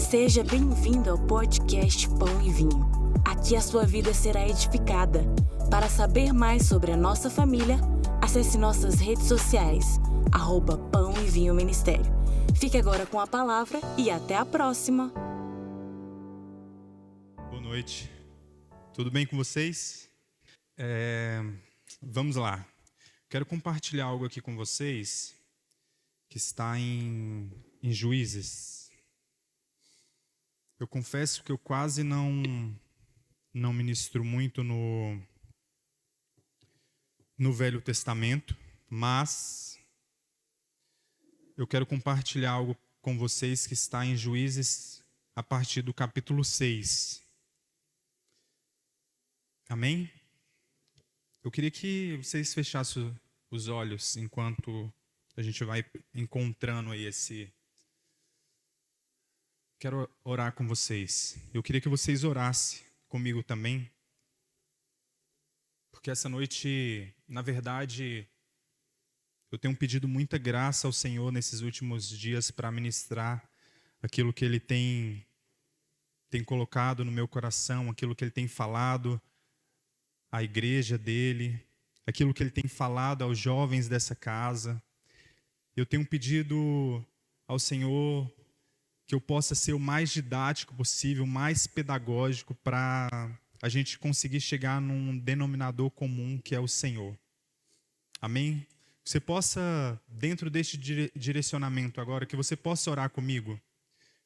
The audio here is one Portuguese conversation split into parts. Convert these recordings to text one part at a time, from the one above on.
Seja bem-vindo ao podcast Pão e Vinho. Aqui a sua vida será edificada. Para saber mais sobre a nossa família, acesse nossas redes sociais, @Pão e Vinho Ministério. Fique agora com a palavra e até a próxima. Boa noite. Tudo bem com vocês? Vamos lá. Quero compartilhar algo aqui com vocês que está em Juízes. Eu confesso que eu quase não ministro muito no Velho Testamento, mas eu quero compartilhar algo com vocês que está em Juízes a partir do capítulo 6. Amém? Eu queria que vocês fechassem os olhos enquanto a gente vai encontrando aí esse... Quero orar com vocês. Eu queria que vocês orassem comigo também. Porque essa noite, na verdade, eu tenho pedido muita graça ao Senhor nesses últimos dias para ministrar aquilo que Ele tem colocado no meu coração, aquilo que Ele tem falado à igreja dEle, aquilo que Ele tem falado aos jovens dessa casa. Eu tenho pedido ao Senhor que eu possa ser o mais didático possível, o mais pedagógico, para a gente conseguir chegar num denominador comum que é o Senhor. Amém? Você possa, dentro deste direcionamento agora, que você possa orar comigo.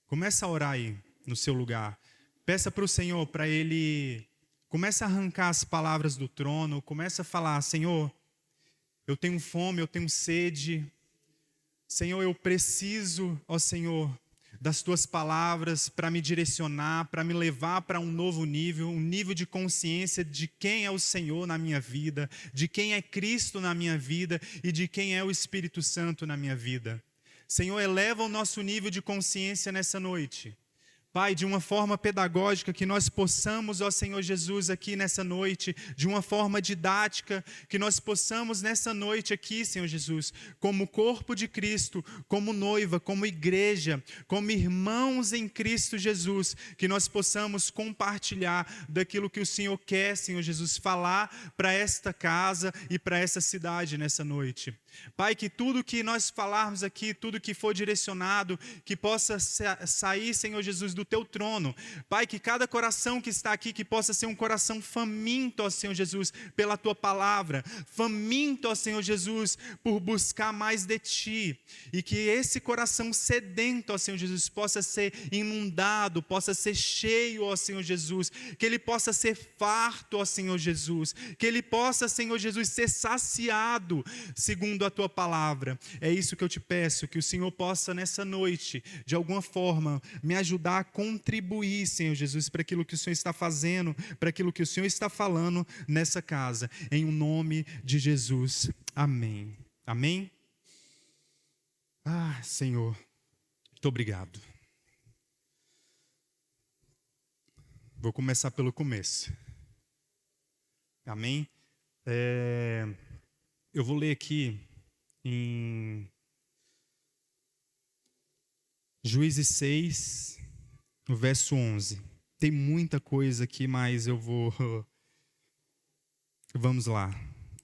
Começa a orar aí, no seu lugar. Peça para o Senhor, para Ele... Começa a arrancar as palavras do trono, começa a falar: Senhor, eu tenho fome, eu tenho sede. Senhor, eu preciso, ó Senhor, das Tuas palavras para me direcionar, para me levar para um novo nível, um nível de consciência de quem é o Senhor na minha vida, de quem é Cristo na minha vida e de quem é o Espírito Santo na minha vida. Senhor, eleva o nosso nível de consciência nessa noite. Pai, de uma forma pedagógica, que nós possamos, ó Senhor Jesus, aqui nessa noite, de uma forma didática, que nós possamos nessa noite aqui, Senhor Jesus, como corpo de Cristo, como noiva, como igreja, como irmãos em Cristo Jesus, que nós possamos compartilhar daquilo que o Senhor quer, Senhor Jesus, falar para esta casa e para essa cidade nessa noite. Pai, que tudo que nós falarmos aqui, tudo que for direcionado, que possa sair, Senhor Jesus, do Teu trono. Pai, que cada coração que está aqui, que possa ser um coração faminto, ó Senhor Jesus, pela Tua palavra, faminto, ó Senhor Jesus, por buscar mais de Ti, e que esse coração sedento, ó Senhor Jesus, possa ser inundado, possa ser cheio, ó Senhor Jesus, que ele possa ser farto, ó Senhor Jesus, que ele possa, Senhor Jesus, ser saciado, segundo a Tua palavra. É isso que eu te peço, que o Senhor possa nessa noite, de alguma forma, me ajudar a contribuir, Senhor Jesus, para aquilo que o Senhor está fazendo, para aquilo que o Senhor está falando nessa casa, em o nome de Jesus. Amém. Amém? Senhor, muito obrigado. Vou começar pelo começo. Amém? Eu vou ler aqui em Juízes 6, no verso 11. Tem muita coisa aqui, mas eu vou... Vamos lá.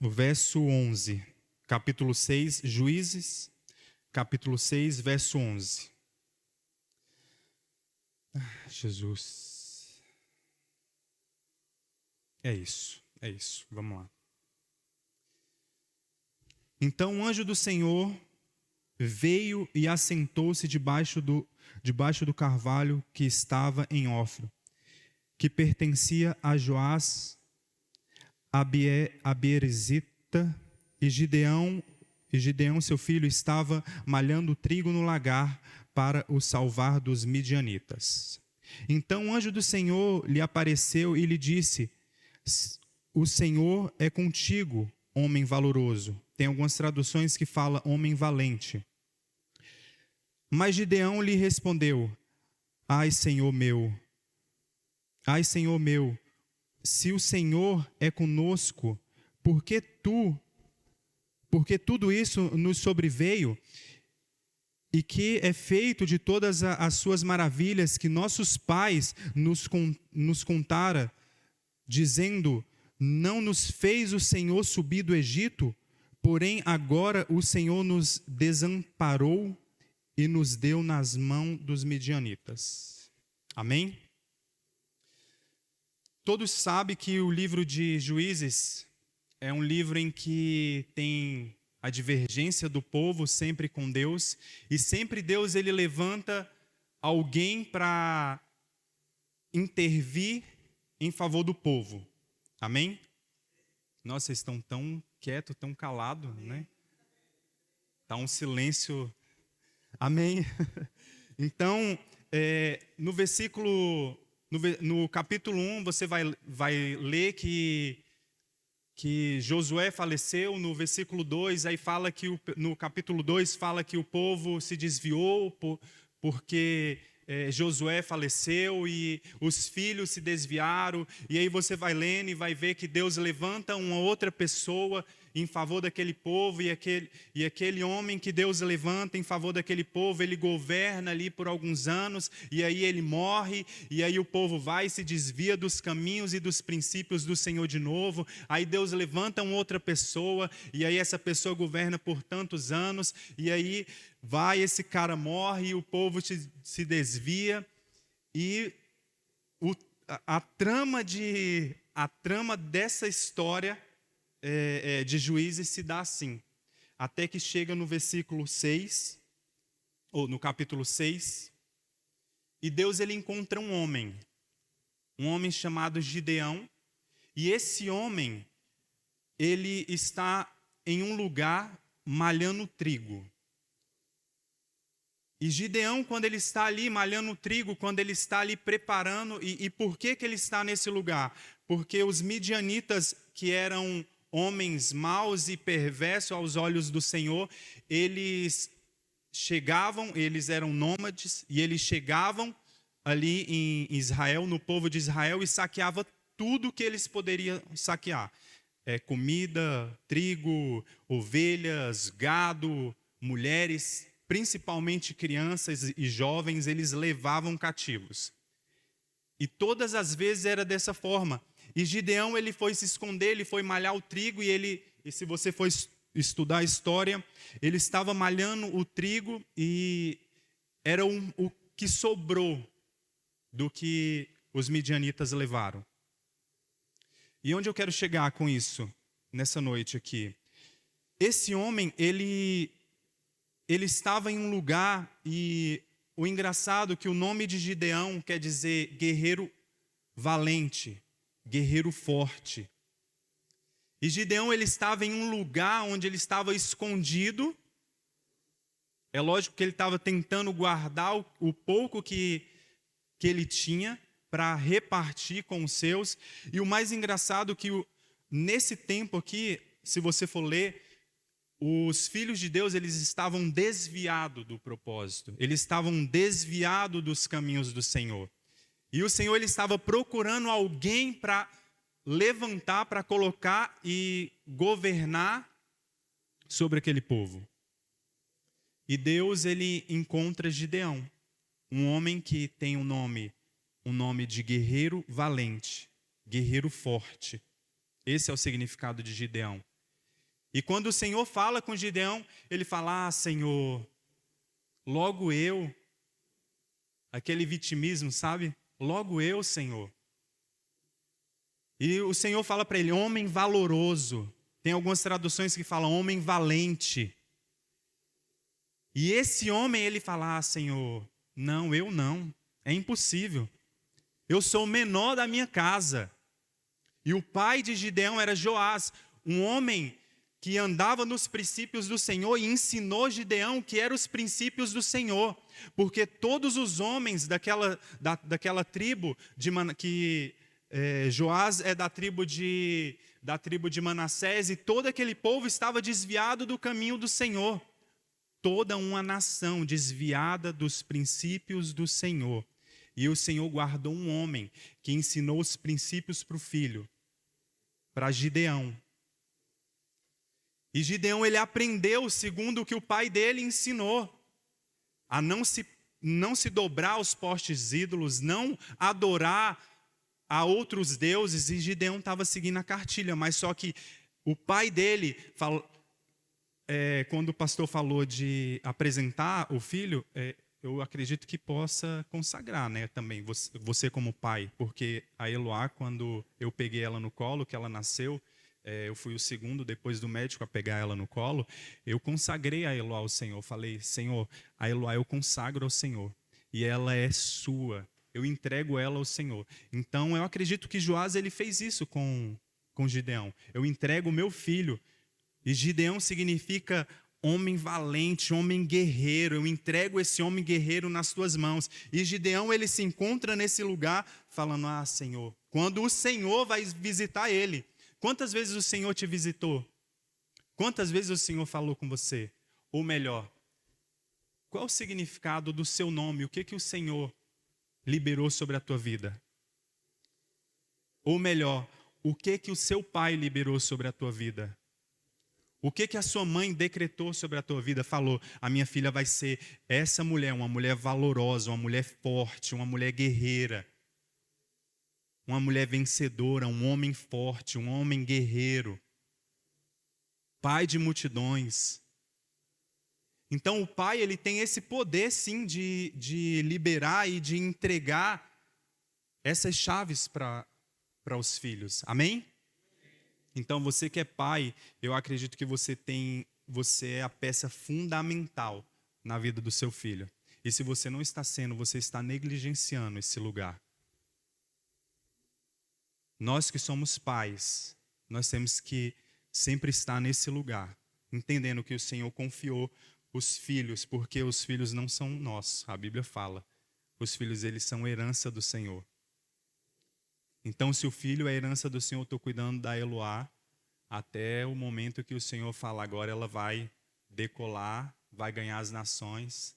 O verso 11, capítulo 6, Juízes, capítulo 6, verso 11. Jesus. É isso. Vamos lá. Então o anjo do Senhor veio e assentou-se debaixo do carvalho que estava em Ofra, que pertencia a Joás, Abierzita, e Gideão, seu filho, estava malhando trigo no lagar para o salvar dos midianitas. Então o anjo do Senhor lhe apareceu e lhe disse: O Senhor é contigo, homem valoroso. Tem algumas traduções que falam homem valente. Mas Gideão lhe respondeu: Ai, Senhor meu, se o Senhor é conosco, por que tudo isso nos sobreveio? e que é feito de todas as suas maravilhas que nossos pais nos contaram, dizendo: não nos fez o Senhor subir do Egito, porém agora o Senhor nos desamparou e nos deu nas mãos dos midianitas. Amém? Todos sabem que o livro de Juízes é um livro em que tem a divergência do povo sempre com Deus, e sempre Deus ele levanta alguém para intervir em favor do povo. Amém? Nossa, vocês estão tão quietos, tão calados, né? Está um silêncio. Amém? Então, no capítulo 1, você vai ler que Josué faleceu. No versículo 2, aí fala que no capítulo 2 fala que o povo se desviou porque Josué faleceu e os filhos se desviaram. E aí você vai lendo e vai ver que Deus levanta uma outra pessoa em favor daquele povo, e aquele homem que Deus levanta em favor daquele povo, ele governa ali por alguns anos, e aí ele morre, e aí o povo vai e se desvia dos caminhos e dos princípios do Senhor de novo. Aí Deus levanta uma outra pessoa, e aí essa pessoa governa por tantos anos, e aí esse cara morre, e o povo se desvia, e a trama dessa história de Juízes se dá assim, até que chega no versículo 6, ou no capítulo 6, e Deus ele encontra um homem chamado Gideão, e esse homem, ele está em um lugar malhando trigo. E Gideão, quando ele está ali malhando trigo, quando ele está ali preparando, e por que ele está nesse lugar? Porque os midianitas, que eram homens maus e perversos aos olhos do Senhor, eles eram nômades, e eles chegavam ali em Israel, no povo de Israel, e saqueavam tudo que eles poderiam saquear. Comida, trigo, ovelhas, gado, mulheres, principalmente crianças e jovens, eles levavam cativos. E todas as vezes era dessa forma. E Gideão, ele foi se esconder, ele foi malhar o trigo, e se você for estudar a história, ele estava malhando o trigo, e era o que sobrou do que os midianitas levaram. E onde eu quero chegar com isso, nessa noite aqui? Esse homem, ele estava em um lugar, e o engraçado é que o nome de Gideão quer dizer guerreiro valente, guerreiro forte. E Gideão, ele estava em um lugar onde ele estava escondido. É lógico que ele estava tentando guardar o pouco que ele tinha para repartir com os seus. E o mais engraçado é que nesse tempo aqui, se você for ler, os filhos de Deus, eles estavam desviados do propósito. Eles estavam desviados dos caminhos do Senhor. E o Senhor, ele estava procurando alguém para levantar, para colocar e governar sobre aquele povo. E Deus, ele encontra Gideão, um homem que tem um nome de guerreiro valente, guerreiro forte. Esse é o significado de Gideão. E quando o Senhor fala com Gideão, ele fala: Senhor, logo eu, aquele vitimismo, sabe? Logo eu, Senhor. E o Senhor fala para ele: homem valoroso. Tem algumas traduções que falam homem valente. E esse homem, ele fala: Senhor, não, eu não. É impossível. Eu sou o menor da minha casa. E o pai de Gideão era Joás, um homem que andava nos princípios do Senhor, e ensinou Gideão que eram os princípios do Senhor. Porque todos os homens daquela tribo, Joás é da tribo de Manassés, e todo aquele povo estava desviado do caminho do Senhor. Toda uma nação desviada dos princípios do Senhor. E o Senhor guardou um homem que ensinou os princípios para o filho, para Gideão. E Gideão, ele aprendeu segundo o que o pai dele ensinou. a não se dobrar aos postes ídolos, não adorar a outros deuses, e Gideão estava seguindo a cartilha, mas só que o pai dele, quando o pastor falou de apresentar o filho, eu acredito que possa consagrar, né, também, você como pai, porque a Eloá, quando eu peguei ela no colo, que ela nasceu, eu fui o segundo depois do médico a pegar ela no colo, eu consagrei a Eloá ao Senhor, falei, Senhor, a Eloá eu consagro ao Senhor, e ela é sua, eu entrego ela ao Senhor. Então eu acredito que Joás ele fez isso com Gideão, eu entrego o meu filho, e Gideão significa homem valente, homem guerreiro, eu entrego esse homem guerreiro nas tuas mãos. E Gideão ele se encontra nesse lugar falando, Senhor, quando o Senhor vai visitar ele. Quantas vezes o Senhor te visitou? Quantas vezes o Senhor falou com você? Ou melhor, qual o significado do seu nome? O que o Senhor liberou sobre a tua vida? Ou melhor, o que o seu pai liberou sobre a tua vida? O que a sua mãe decretou sobre a tua vida? Falou, a minha filha vai ser essa mulher, uma mulher valorosa, uma mulher forte, uma mulher guerreira. Uma mulher vencedora, um homem forte, um homem guerreiro. Pai de multidões. Então o pai ele tem esse poder sim de liberar e de entregar essas chaves para os filhos. Amém? Então você que é pai, eu acredito que você é a peça fundamental na vida do seu filho. E se você não está sendo, você está negligenciando esse lugar. Nós que somos pais, nós temos que sempre estar nesse lugar, entendendo que o Senhor confiou os filhos, porque os filhos não são nossos, a Bíblia fala. Os filhos, eles são herança do Senhor. Então, se o filho é herança do Senhor, eu estou cuidando da Eloá, até o momento que o Senhor fala, agora ela vai decolar, vai ganhar as nações.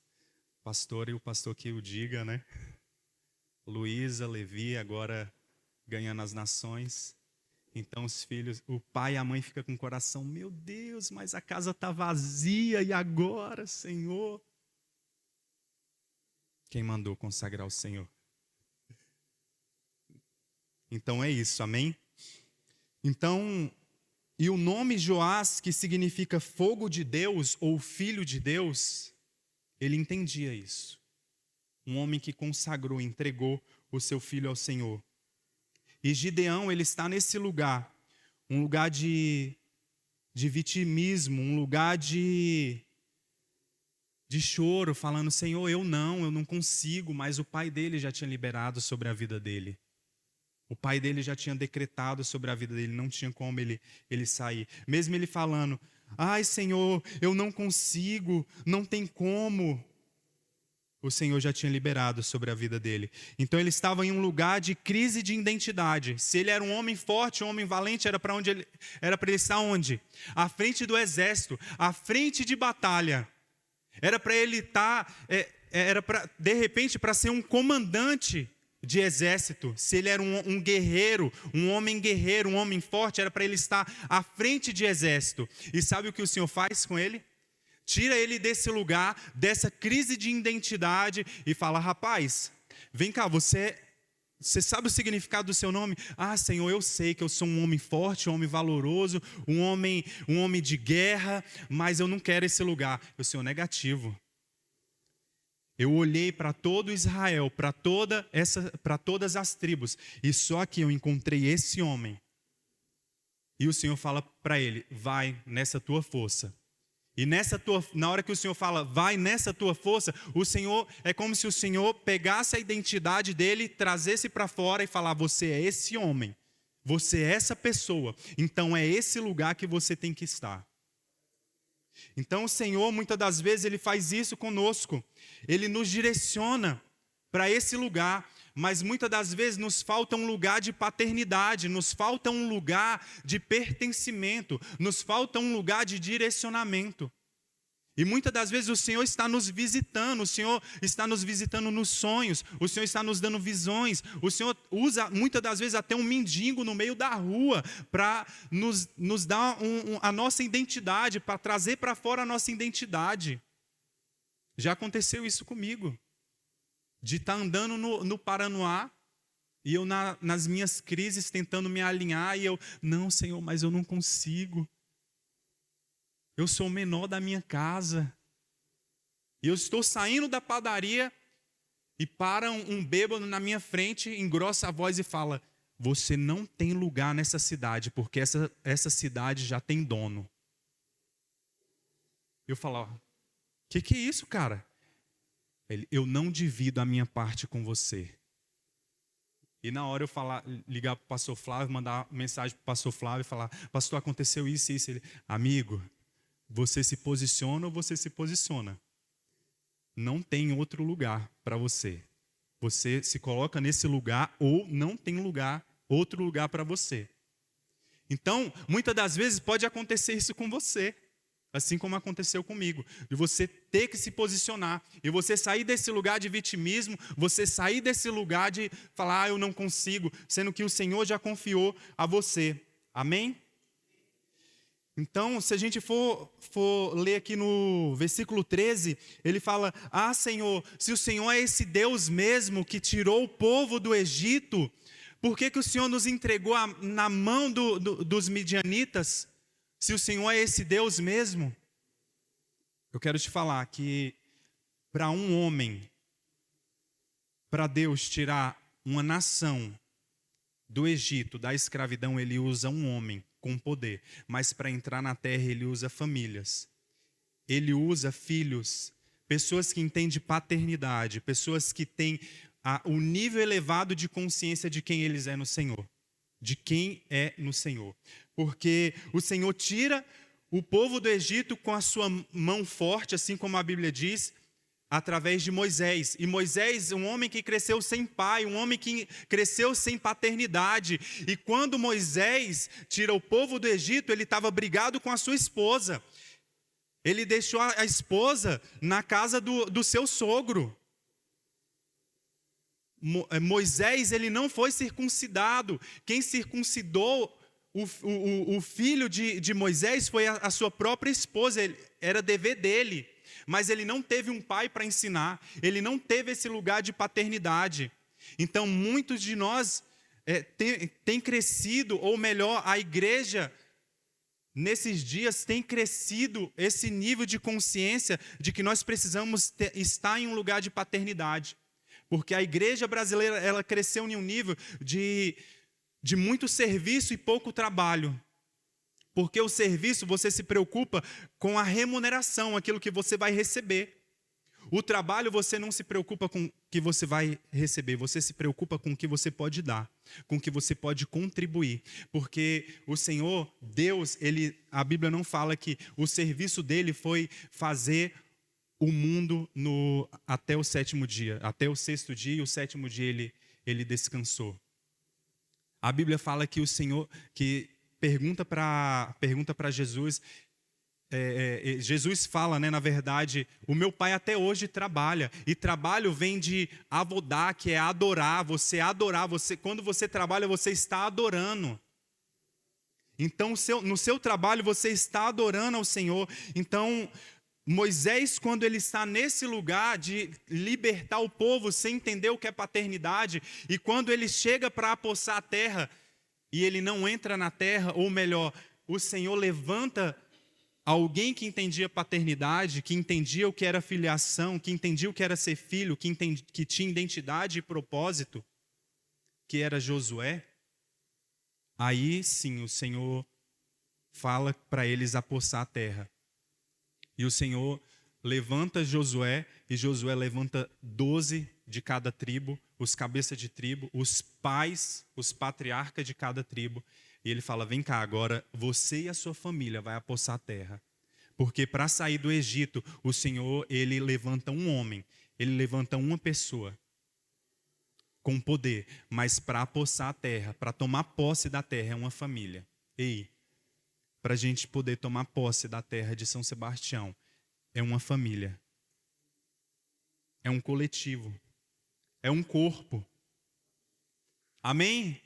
Pastor e o pastor que o diga, né? Luísa, Levi, agora ganhando as nações. Então os filhos, o pai e a mãe ficam com o coração, meu Deus, mas a casa está vazia, e agora, Senhor? Quem mandou consagrar o Senhor? Então é isso, amém? Então, e o nome Joás, que significa fogo de Deus, ou filho de Deus, ele entendia isso. Um homem que consagrou, entregou o seu filho ao Senhor. E Gideão, ele está nesse lugar, um lugar de vitimismo, um lugar de choro, falando, Senhor, eu não consigo, mas o pai dele já tinha liberado sobre a vida dele. O pai dele já tinha decretado sobre a vida dele, não tinha como ele sair. Mesmo ele falando, ai Senhor, eu não consigo, não tem como. O Senhor já tinha liberado sobre a vida dele. Então ele estava em um lugar de crise de identidade. Se ele era um homem forte, um homem valente, era para ele estar onde? À frente do exército, à frente de batalha. Era para ele estar, de repente, para ser um comandante de exército. Se ele era um guerreiro, um homem guerreiro, um homem forte, era para ele estar à frente de exército. E sabe o que o Senhor faz com ele? Tira ele desse lugar, dessa crise de identidade e fala, rapaz, vem cá, você sabe o significado do seu nome? Ah, Senhor, eu sei que eu sou um homem forte, um homem valoroso, um homem de guerra, mas eu não quero esse lugar. Eu sou negativo. Eu olhei para todo Israel, para todas as tribos, e só aqui eu encontrei esse homem. E o Senhor fala para ele, vai nessa tua força. E na hora que o Senhor fala, vai nessa tua força, o Senhor, é como se o Senhor pegasse a identidade dele, trazesse para fora e falar, você é esse homem, você é essa pessoa, então é esse lugar que você tem que estar. Então o Senhor, muitas das vezes, Ele faz isso conosco, Ele nos direciona para esse lugar, mas muitas das vezes nos falta um lugar de paternidade, nos falta um lugar de pertencimento, nos falta um lugar de direcionamento. E muitas das vezes o Senhor está nos visitando, o Senhor está nos visitando nos sonhos, o Senhor está nos dando visões, o Senhor usa muitas das vezes até um mendigo no meio da rua para nos dar a nossa identidade, para trazer para fora a nossa identidade. Já aconteceu isso comigo. De estar andando no Paranoá, e eu nas minhas crises tentando me alinhar, e eu, não, Senhor, mas eu não consigo. Eu sou o menor da minha casa. E eu estou saindo da padaria e para um bêbado na minha frente, engrossa a voz e fala: você não tem lugar nessa cidade, porque essa cidade já tem dono. Eu falo: que é isso, cara? Ele: eu não divido a minha parte com você. E na hora eu ligar para o pastor Flávio, mandar mensagem para o pastor Flávio e falar: pastor, aconteceu isso e isso. Ele: amigo, você se posiciona ou você se posiciona? Não tem outro lugar para você. Você se coloca nesse lugar ou não tem outro lugar para você. Então, muitas das vezes pode acontecer isso com você, assim como aconteceu comigo, de você ter que se posicionar, e você sair desse lugar de vitimismo, você sair desse lugar de falar: eu não consigo, sendo que o Senhor já confiou a você. Amém? Então, se a gente for ler aqui no versículo 13, ele fala: ah, Senhor, se o Senhor é esse Deus mesmo que tirou o povo do Egito, por que o Senhor nos entregou na mão dos midianitas? Se o Senhor é esse Deus mesmo? Eu quero te falar que para um homem, para Deus tirar uma nação do Egito, da escravidão, ele usa um homem com poder, mas para entrar na terra ele usa famílias, ele usa filhos, pessoas que entendem paternidade, pessoas que têm o nível elevado de consciência de quem eles é no Senhor, de quem é no Senhor, porque o Senhor tira o povo do Egito com a sua mão forte, assim como a Bíblia diz, através de Moisés. E Moisés, um homem que cresceu sem pai, um homem que cresceu sem paternidade. E quando Moisés tira o povo do Egito, ele estava brigado com a sua esposa. Ele deixou a esposa na casa do seu sogro. Moisés, ele não foi circuncidado. Quem circuncidou o filho de Moisés foi a sua própria esposa. Era dever dele. Mas ele não teve um pai para ensinar, ele não teve esse lugar de paternidade. Então, muitos de nós têm crescido, ou melhor, a igreja, nesses dias, tem crescido esse nível de consciência de que nós precisamos estar em um lugar de paternidade. Porque a igreja brasileira, ela cresceu em um nível de muito serviço e pouco trabalho. Porque o serviço, você se preocupa com a remuneração, aquilo que você vai receber. O trabalho, você não se preocupa com o que você vai receber, você se preocupa com o que você pode dar, com o que você pode contribuir. Porque o Senhor, Deus, a Bíblia não fala que o serviço dele foi fazer o mundo até o sétimo dia, até o sexto dia, e o sétimo dia ele descansou. A Bíblia fala que o Senhor, pergunta para Jesus, Jesus fala, na verdade, o meu pai até hoje trabalha, e trabalho vem de avodar, que é adorar, quando você trabalha, você está adorando. Então, no seu trabalho, você está adorando ao Senhor. Então, Moisés, quando ele está nesse lugar de libertar o povo sem entender o que é paternidade, e quando ele chega para apossar a terra, e ele não entra na terra, ou melhor, o Senhor levanta alguém que entendia paternidade, que entendia o que era filiação, que entendia o que era ser filho, que tinha identidade e propósito, que era Josué. Aí sim o Senhor fala para eles apossar a terra. E o Senhor levanta Josué, e Josué levanta 12 de cada tribo, os cabeças de tribo, os pais, os patriarcas de cada tribo. E ele fala: vem cá, agora você e a sua família vai apossar a terra. Porque para sair do Egito, o Senhor, ele levanta um homem, ele levanta uma pessoa com poder, mas para apossar a terra, para tomar posse da terra, é uma família. Ei, para a gente poder tomar posse da terra de São Sebastião, é uma família, é um coletivo, é um corpo. Amém?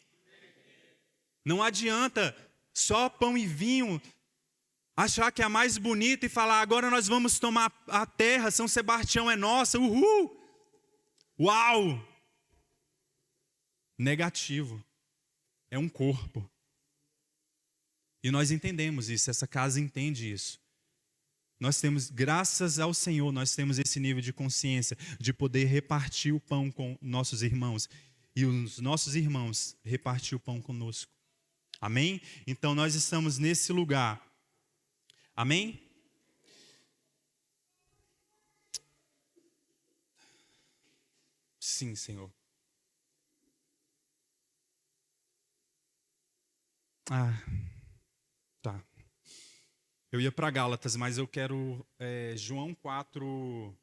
Não adianta só pão e vinho achar que é a mais bonita e falar, agora nós vamos tomar a terra, São Sebastião é nossa, uhul! Uau! Negativo. É um corpo. E nós entendemos isso, essa casa entende isso. Nós temos, graças ao Senhor, nós temos esse nível de consciência, de poder repartir o pão com nossos irmãos. E os nossos irmãos repartir o pão conosco. Amém? Então nós estamos nesse lugar. Amém? Sim, Senhor. Tá. Eu ia para Gálatas, mas eu quero João 4.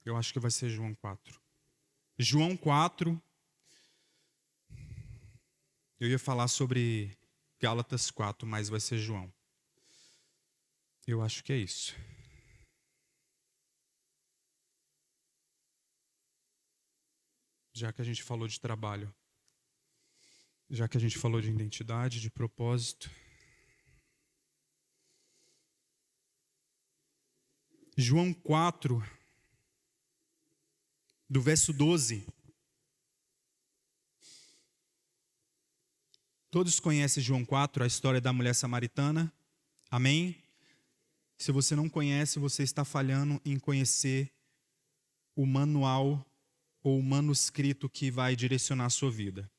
Eu acho que vai ser João 4. João 4. Eu ia falar sobre Gálatas 4, mas vai ser João. Eu acho que é isso. Já que a gente falou de trabalho, já que a gente falou de identidade, de propósito. João 4, do verso 12. Todos conhecem João 4, a história da mulher samaritana. Amém? Se você não conhece, você está falhando em conhecer o manual ou o manuscrito que vai direcionar a sua vida.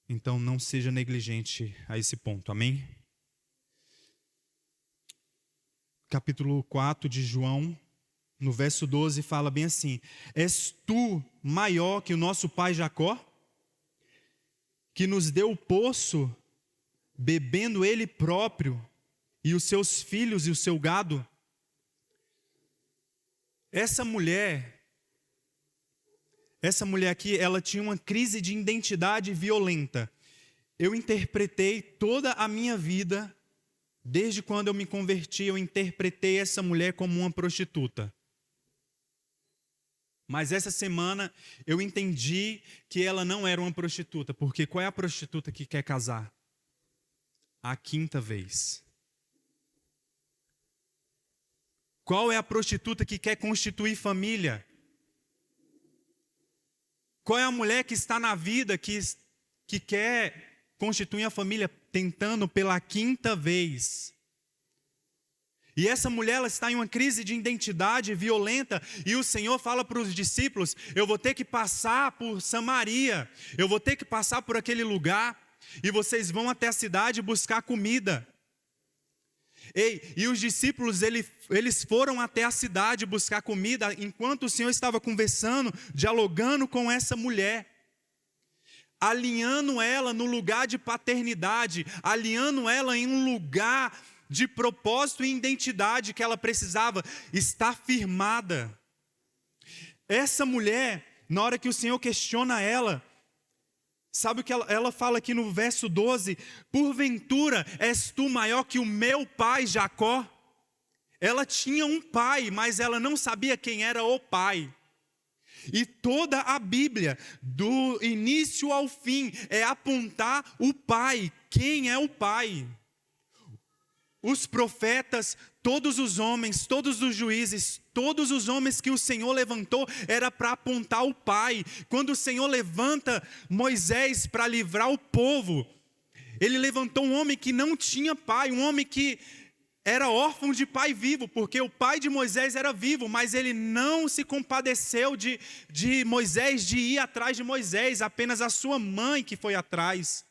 Então não seja negligente a esse ponto, amém? Capítulo 4 de João, no verso 12, fala bem assim: És tu maior que o nosso pai Jacó, que nos deu o poço, bebendo ele próprio, e os seus filhos e o seu gado? Essa mulher aqui, ela tinha uma crise de identidade violenta. Eu interpretei toda a minha vida, desde quando eu me converti, eu interpretei essa mulher como uma prostituta. Mas essa semana eu entendi que ela não era uma prostituta, porque qual é a prostituta que quer casar? A quinta vez. Qual é a prostituta que quer constituir família? Qual é a mulher que está na vida, que quer constituir a família tentando pela quinta vez? E essa mulher, ela está em uma crise de identidade violenta, e o Senhor fala para os discípulos: eu vou ter que passar por Samaria, eu vou ter que passar por aquele lugar, e vocês vão até a cidade buscar comida. E os discípulos, eles foram até a cidade buscar comida, enquanto o Senhor estava conversando, dialogando com essa mulher, alinhando ela no lugar de paternidade, alinhando ela em um lugar de propósito e identidade que ela precisava estar firmada. Essa mulher, na hora que o Senhor questiona ela, sabe o que ela fala aqui no verso 12? Porventura és tu maior que o meu pai Jacó? Ela tinha um pai, mas ela não sabia quem era o pai. E toda a Bíblia, do início ao fim, é apontar o pai. Quem é o pai? Os profetas, todos os homens, todos os juízes, todos os homens que o Senhor levantou, era para apontar o Pai. Quando o Senhor levanta Moisés para livrar o povo, Ele levantou um homem que não tinha pai, um homem que era órfão de pai vivo, porque o pai de Moisés era vivo, mas ele não se compadeceu de Moisés, de ir atrás de Moisés, apenas a sua mãe que foi atrás.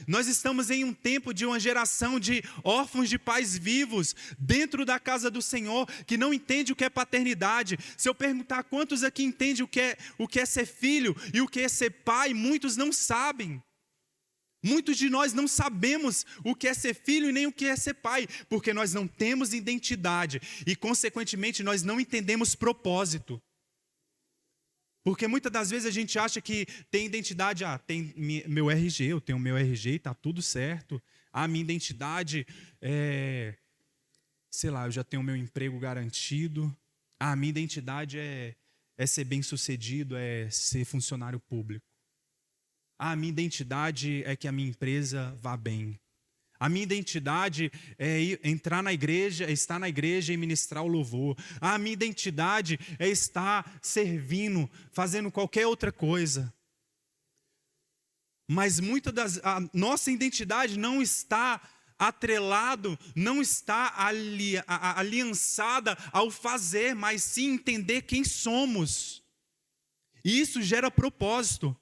Nós estamos em um tempo de uma geração de órfãos de pais vivos dentro da casa do Senhor, que não entende o que é paternidade. Se eu perguntar quantos aqui entendem o que é ser filho e o que é ser pai, muitos não sabem. Muitos de nós não sabemos o que é ser filho e nem o que é ser pai, porque nós não temos identidade e, consequentemente, nós não entendemos propósito. Porque muitas das vezes a gente acha que tem identidade, tem meu RG, eu tenho meu RG e está tudo certo. Minha identidade eu já tenho meu emprego garantido. Minha identidade é ser bem-sucedido, é ser funcionário público. Minha identidade é que a minha empresa vá bem. A minha identidade é entrar na igreja, é estar na igreja e ministrar o louvor. A minha identidade é estar servindo, fazendo qualquer outra coisa. Mas a nossa identidade não está atrelado, não está aliançada ao fazer, mas sim entender quem somos. E isso gera propósito.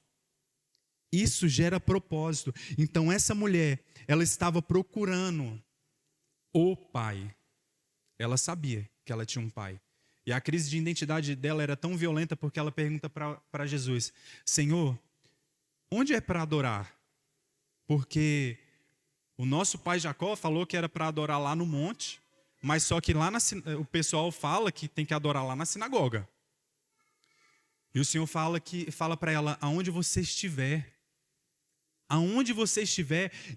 Isso gera propósito. Então essa mulher, ela estava procurando o pai. Ela sabia que ela tinha um pai. E a crise de identidade dela era tão violenta porque ela pergunta para Jesus: Senhor, onde é para adorar? Porque o nosso pai Jacó falou que era para adorar lá no monte, mas só que lá o pessoal fala que tem que adorar lá na sinagoga. E o Senhor fala para ela: aonde você estiver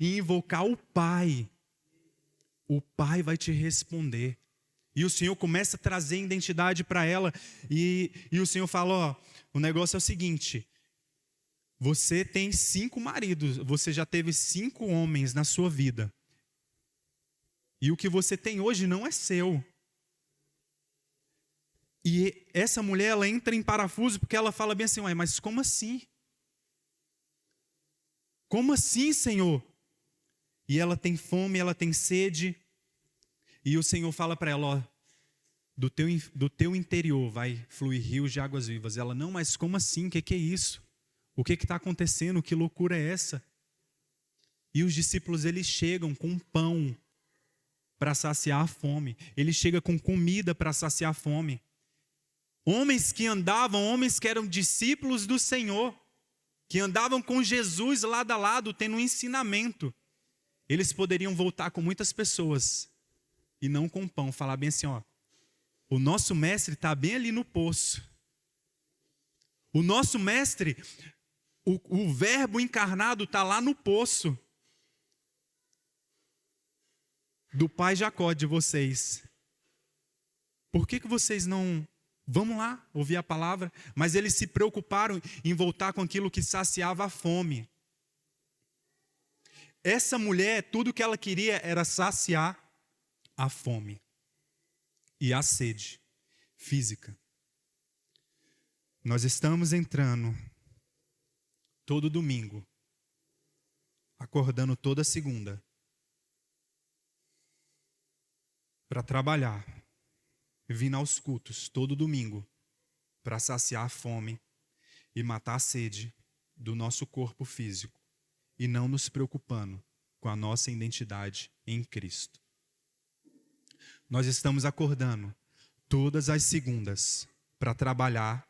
e invocar o Pai vai te responder. E o Senhor começa a trazer identidade para ela, e o Senhor fala: ó, o negócio é o seguinte, você tem 5 maridos, você já teve 5 homens na sua vida, e o que você tem hoje não é seu. E essa mulher, ela entra em parafuso, porque ela fala bem assim: ué, mas como assim? Como assim, Senhor? E ela tem fome, ela tem sede. E o Senhor fala para ela: ó, do teu interior vai fluir rios de águas vivas. Ela: não, mas como assim? O que é isso? O que está acontecendo? Que loucura é essa? E os discípulos, eles chegam com pão para saciar a fome. Eles chegam com comida para saciar a fome. Homens que eram discípulos do Senhor, que andavam com Jesus lado a lado, tendo um ensinamento. Eles poderiam voltar com muitas pessoas e não com pão, falar bem assim: ó, o nosso mestre está bem ali no poço. O nosso mestre, o verbo encarnado está lá no poço do pai Jacó de vocês. Por que vocês não... Vamos lá, ouvir a palavra. Mas eles se preocuparam em voltar com aquilo que saciava a fome. Essa mulher, tudo que ela queria era saciar a fome e a sede física. Nós estamos entrando todo domingo, acordando toda segunda, para trabalhar, vindo aos cultos todo domingo para saciar a fome e matar a sede do nosso corpo físico e não nos preocupando com a nossa identidade em Cristo. Nós estamos acordando todas as segundas para trabalhar,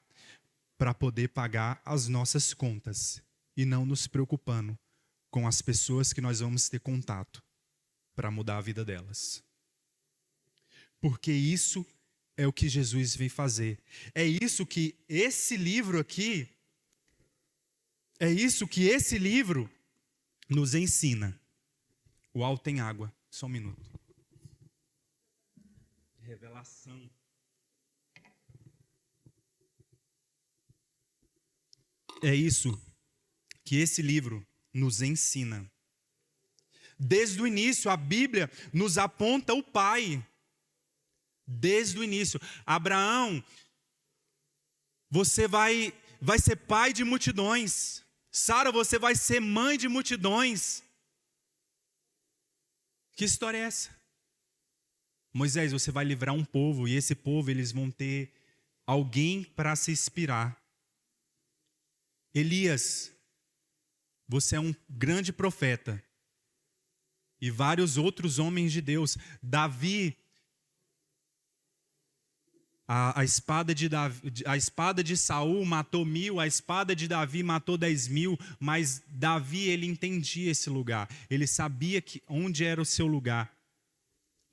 para poder pagar as nossas contas e não nos preocupando com as pessoas que nós vamos ter contato para mudar a vida delas. Porque isso é o que Jesus veio fazer. É isso que esse livro aqui, nos ensina. O alto tem água. Só um minuto. Revelação. É isso que esse livro nos ensina. Desde o início, a Bíblia nos aponta o Pai. Desde o início. Abraão, você vai ser pai de multidões. Sara, você vai ser mãe de multidões. Que história é essa? Moisés, você vai livrar um povo, e esse povo, eles vão ter alguém para se inspirar. Elias, você é um grande profeta. E vários outros homens de Deus. Davi, a espada de Saul matou 1000, a espada de Davi matou 10.000, mas Davi, ele entendia esse lugar. Ele sabia onde era o seu lugar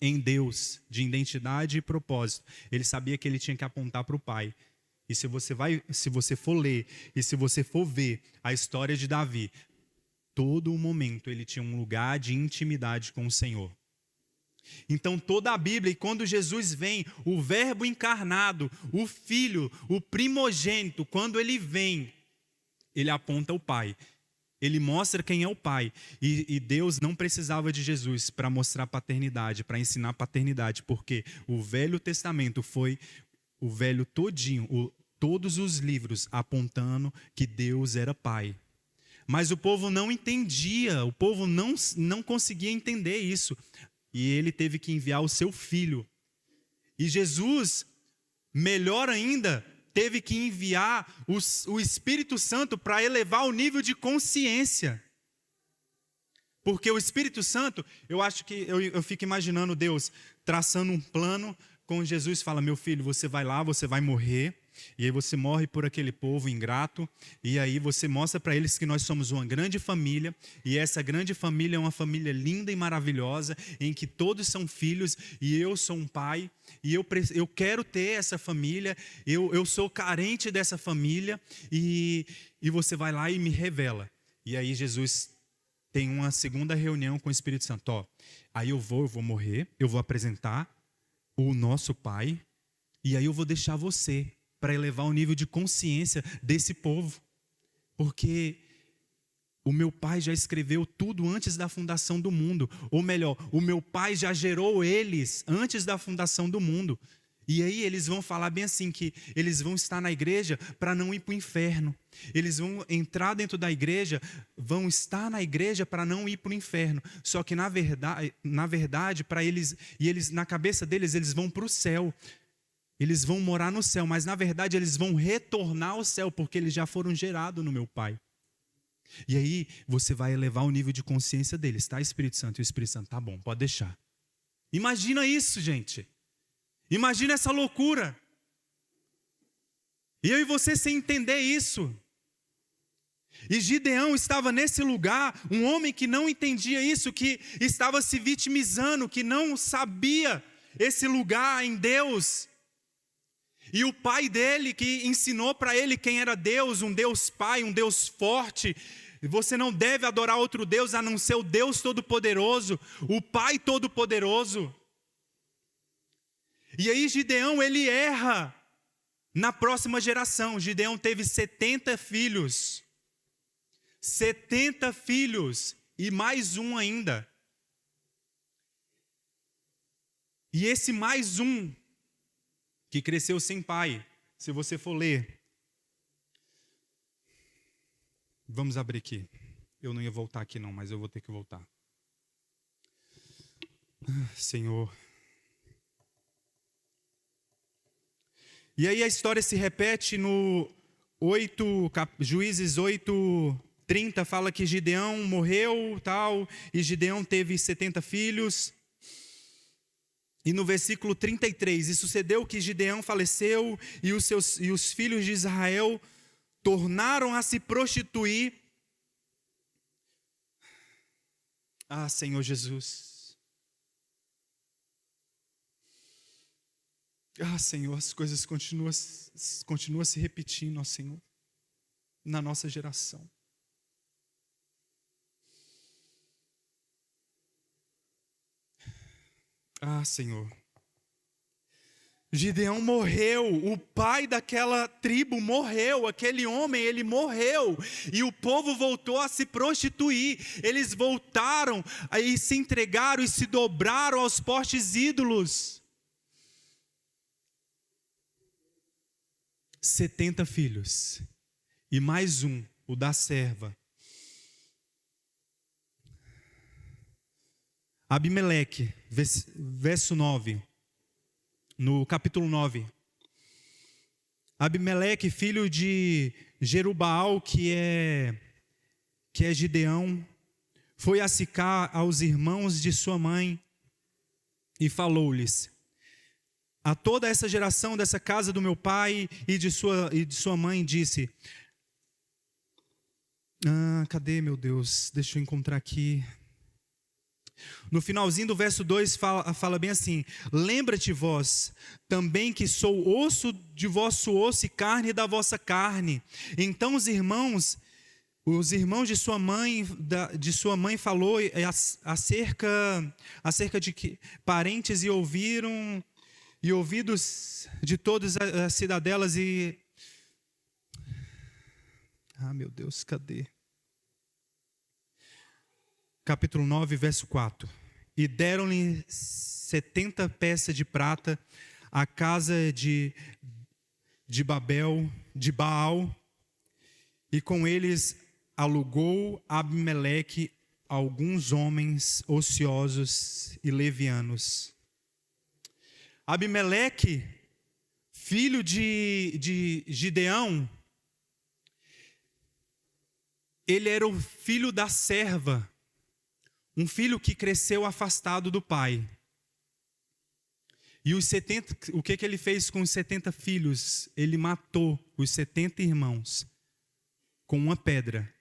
em Deus, de identidade e propósito. Ele sabia que ele tinha que apontar para o Pai. E se você for ler e se você for ver a história de Davi, todo o momento ele tinha um lugar de intimidade com o Senhor. Então toda a Bíblia, e quando Jesus vem, o verbo encarnado, o Filho, o primogênito, quando ele vem, ele aponta o Pai. Ele mostra quem é o Pai. E Deus não precisava de Jesus para mostrar paternidade, para ensinar paternidade, porque o Velho Testamento foi o velho todinho, todos os livros apontando que Deus era Pai. Mas o povo não entendia, o povo não conseguia entender isso. E ele teve que enviar o seu filho. E Jesus, melhor ainda, teve que enviar o Espírito Santo para elevar o nível de consciência. Porque o Espírito Santo, eu acho que eu fico imaginando Deus traçando um plano com Jesus, fala: meu filho, você vai lá, você vai morrer, e aí você morre por aquele povo ingrato, e aí você mostra para eles que nós somos uma grande família, e essa grande família é uma família linda e maravilhosa, em que todos são filhos, e eu sou um pai, e eu quero ter essa família, eu sou carente dessa família, e você vai lá e me revela. E aí Jesus tem uma segunda reunião com o Espírito Santo. Aí eu vou morrer, eu vou apresentar o nosso Pai, e aí eu vou deixar você para elevar o nível de consciência desse povo, porque o meu Pai já escreveu tudo antes da fundação do mundo, ou melhor, o meu Pai já gerou eles antes da fundação do mundo. E aí eles vão falar bem assim, que eles vão estar na igreja para não ir para o inferno. Eles vão entrar dentro da igreja, vão estar na igreja para não ir para o inferno. Só que na verdade, para eles, e eles na cabeça deles, eles vão para o céu. Eles vão morar no céu, mas na verdade eles vão retornar ao céu, porque eles já foram gerados no meu Pai. E aí você vai elevar o nível de consciência deles, tá, Espírito Santo? E o Espírito Santo: tá bom, pode deixar. Imagina isso, gente. Imagina essa loucura. E eu e você sem entender isso. E Gideão estava nesse lugar, um homem que não entendia isso, que estava se vitimizando, que não sabia esse lugar em Deus. E o pai dele que ensinou para ele quem era Deus, um Deus Pai, um Deus forte. Você não deve adorar outro Deus a não ser o Deus Todo-Poderoso, o Pai Todo-Poderoso. E aí Gideão, ele erra na próxima geração. Gideão teve 70 filhos. 70 filhos e mais um ainda. E esse mais um, que cresceu sem pai, se você for ler. Vamos abrir aqui. Eu não ia voltar aqui não, mas eu vou ter que voltar. Senhor. E aí a história se repete no Juízes 8:30, fala que Gideão morreu, tal, e Gideão teve 70 filhos. E no versículo 33, e sucedeu que Gideão faleceu, e os filhos de Israel tornaram a se prostituir. Ah, Senhor Jesus. Ah, Senhor, as coisas continuam se repetindo, ó Senhor, na nossa geração. Ah, Senhor. Gideão morreu, o pai daquela tribo morreu, aquele homem, ele morreu, e o povo voltou a se prostituir, eles voltaram e se entregaram e se dobraram aos postes ídolos. 70 filhos, e mais um, o da serva. Abimeleque, verso 9, no capítulo 9. Abimeleque, filho de Jerubaal, que é Gideão, foi a Sicar aos irmãos de sua mãe e falou-lhes: a toda essa geração dessa casa do meu pai e de sua mãe disse... cadê, meu Deus? Deixa eu encontrar aqui. No finalzinho do verso 2 fala bem assim: lembra-te vós também que sou osso de vosso osso e carne da vossa carne. Então os irmãos de sua mãe falou acerca de que parentes e ouvidos de todas as cidadelas e... meu Deus, cadê? capítulo 9, verso 4. E deram-lhe 70 peças de prata à casa de Baal, e com eles alugou Abimeleque alguns homens ociosos e levianos. Abimeleque, filho de Gideão, ele era o filho da serva, um filho que cresceu afastado do pai. E o que ele fez com os 70 filhos? Ele matou os 70 irmãos com uma pedra.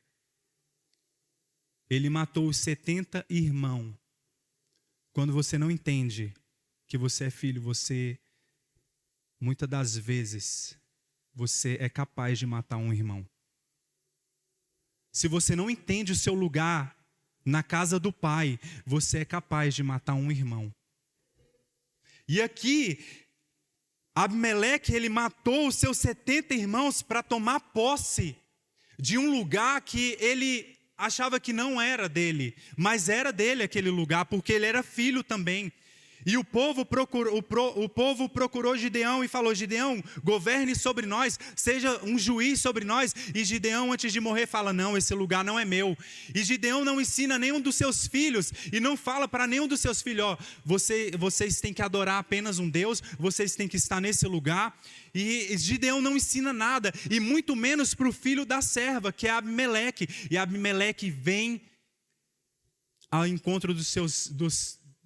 Ele matou os 70 irmãos. Quando você não entende que você é filho, muitas das vezes, você é capaz de matar um irmão. Se você não entende o seu lugar na casa do pai, você é capaz de matar um irmão. E aqui, Abimeleque, ele matou os seus 70 irmãos para tomar posse de um lugar que ele achava que não era dele, mas era dele aquele lugar, porque ele era filho também. E o povo procurou Gideão e falou: Gideão, governe sobre nós, seja um juiz sobre nós. E Gideão, antes de morrer, fala: não, esse lugar não é meu. E Gideão não ensina nenhum dos seus filhos, e não fala para nenhum dos seus filhos: ó, vocês têm que adorar apenas um Deus, vocês têm que estar nesse lugar. E Gideão não ensina nada, e muito menos para o filho da serva, que é Abimeleque. E Abimeleque vem ao encontro